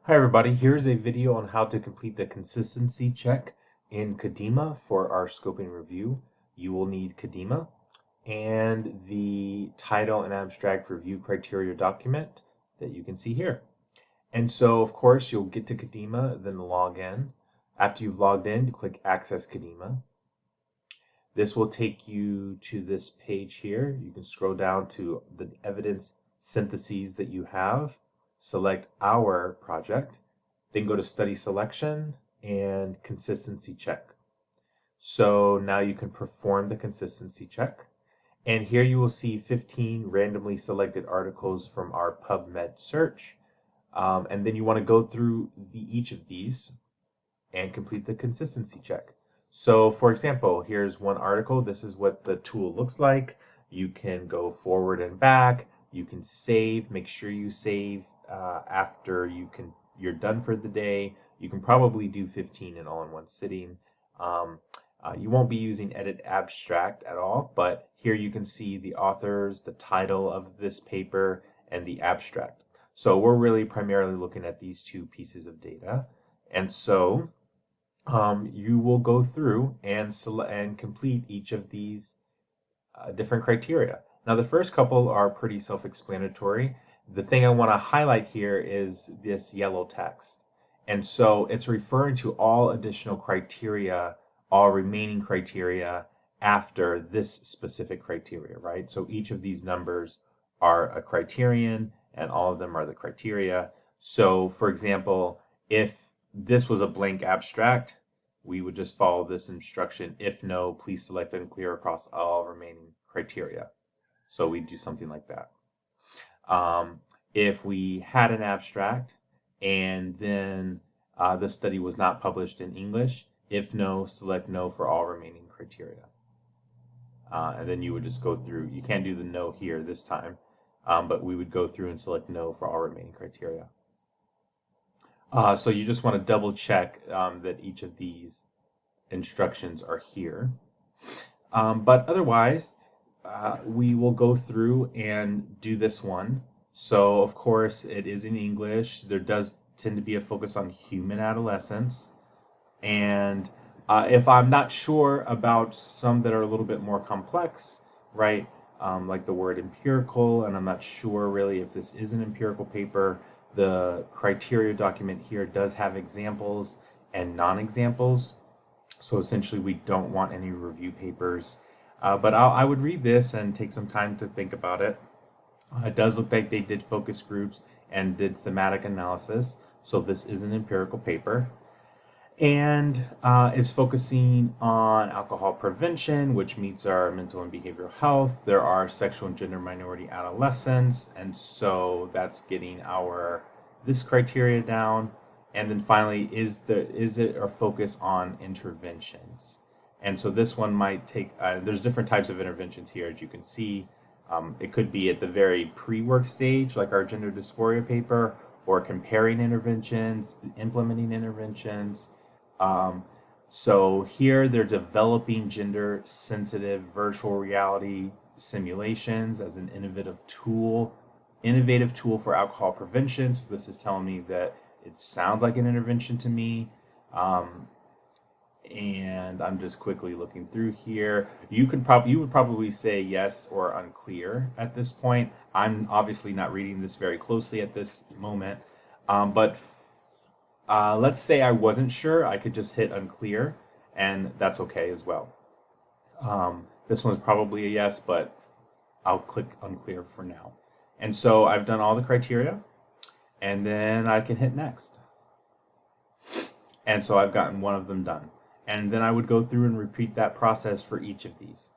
Hi everybody, here's a video on how to complete the consistency check in Cadima for our scoping review. You will need Cadima and the title and abstract review criteria document that you can see here. And so of course you'll get to Cadima, then log in. After you've logged in, click Access Cadima. This will take you to this page here. You can scroll down to the evidence syntheses that you have. Select Our project, then go to Study Selection and Consistency Check. So now you can perform the consistency check. And here you will see 15 randomly selected articles from our PubMed search. And then you want to go through each of these and complete the consistency check. So for example, here's one article. This is what the tool looks like. You can go forward and back. You can save. Make sure you save after you're done for the day. You can probably do 15 in all in one sitting. You won't be using edit abstract at all, but here you can see the authors, the title of this paper, and the abstract. So we're really primarily looking at these two pieces of data. And so you will go through and complete each of these different criteria. Now the first couple are pretty self-explanatory. The thing I want to highlight here is this yellow text. And so it's referring to all additional criteria, all remaining criteria after this specific criteria, right? So each of these numbers are a criterion and all of them are the criteria. So for example, if this was a blank abstract, we would just follow this instruction. If no, please select unclear across all remaining criteria. So we do something like that. If we had an abstract and then the study was not published in English, if no, select no for all remaining criteria. And then you would just go through. You can't do the no here this time, but we would go through and select no for all remaining criteria. So you just want to double check that each of these instructions are here. But otherwise, we will go through and do this one. So of course it is in English. There does tend to be a focus on human adolescence. And if I'm not sure about some that are a little bit more complex, right, like the word empirical, and I'm not sure really if this is an empirical paper, the criteria document here does have examples and non-examples. So essentially we don't want any review papers. But I would read this and take some time to think about it. It does look like they did focus groups and did thematic analysis. So this is an empirical paper. And it's focusing on alcohol prevention, which meets our mental and behavioral health. There are sexual and gender minority adolescents, and so that's getting this criteria down. And then finally, is it a focus on interventions? And so this one might take. There's different types of interventions here, as you can see. It could be at the very pre-work stage, like our gender dysphoria paper, or comparing interventions, implementing interventions. So here they're developing gender-sensitive virtual reality simulations as an innovative tool for alcohol prevention. So this is telling me that it sounds like an intervention to me. And I'm just quickly looking through here. You would probably say yes or unclear at this point. I'm obviously not reading this very closely at this moment, but let's say I wasn't sure. I could just hit unclear, and that's okay as well. This one's probably a yes, but I'll click unclear for now. And so I've done all the criteria, and then I can hit next. And so I've gotten one of them done. And then I would go through and repeat that process for each of these.